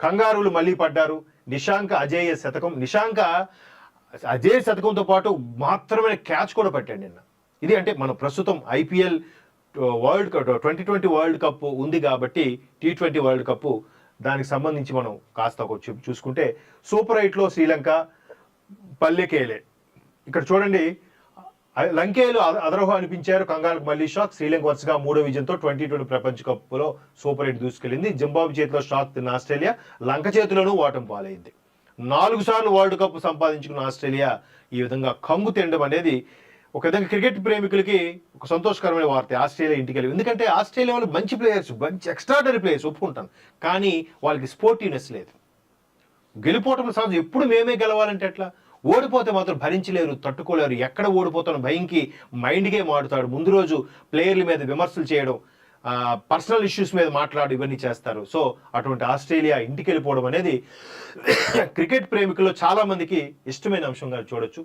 కంగారులు మళ్ళీ పడ్డారు. నిశాంక అజేయ శతకం, నిశాంక అజేయ శతకంతో పాటు మాత్రమే క్యాచ్ కూడా పట్టాడు నిన్న. ఇది అంటే మనం ప్రస్తుతం IPL world cup 2020 world cup ఉంది కాబట్టి T20 వరల్డ్ కప్ దానికి సంబంధించి మనం కాస్త చూసుకుంటే సూపర్ 8లో శ్రీలంక పల్లెకేలే. ఇక్కడ చూడండి, లంకేలు అదరహో అనిపించారు, కంగారుకు మళ్ళీ షాక్. శ్రీలంక వరుసగా 3వ విజయంతో 2020 ప్రపంచ కప్ లో సూపర్ 8 దూసుకెళ్లింది. జింబాబే చేతిలో షాక్ తిన్న ఆస్ట్రేలియా లంక చేతిలోనూ ఓటమి పాలైంది. 4 సార్లు వరల్డ్ కప్ సంపాదించుకున్న ఆస్ట్రేలియా ఈ విధంగా కంగు తినడం అనేది ఒక విధంగా క్రికెట్ ప్రేమికులకి ఒక సంతోషకరమైన వార్త. ఆస్ట్రేలియా ఇంటికి వెళ్ళి, ఎందుకంటే ఆస్ట్రేలియా వాళ్ళు మంచి ప్లేయర్స్, మంచి ఎక్స్ట్రాడనరీ ప్లేయర్స్ ఒప్పుకుంటాను, కానీ వాళ్ళకి స్పోర్టివ్నెస్ లేదు. గెలిపోవటం సహజం, ఎప్పుడు మేమే గెలవాలంటే ఎట్లా? ఓడిపోతే మాత్రం భరించలేరు, తట్టుకోలేరు. ఎక్కడ ఓడిపోతాను భయంకి మైండ్ గేమ్ ఆడుతాడు. ముందు రోజు ప్లేయర్ల మీద విమర్శలు చేయడం, పర్సనల్ ఇష్యూస్ మీద మాట్లాడు, ఇవన్నీ చేస్తారు. సో అటువంటి ఆస్ట్రేలియా ఇంటికి వెళ్ళిపోవడం అనేది క్రికెట్ ప్రేమికుల్లో చాలా మందికి ఇష్టమైన అంశంగా చూడొచ్చు.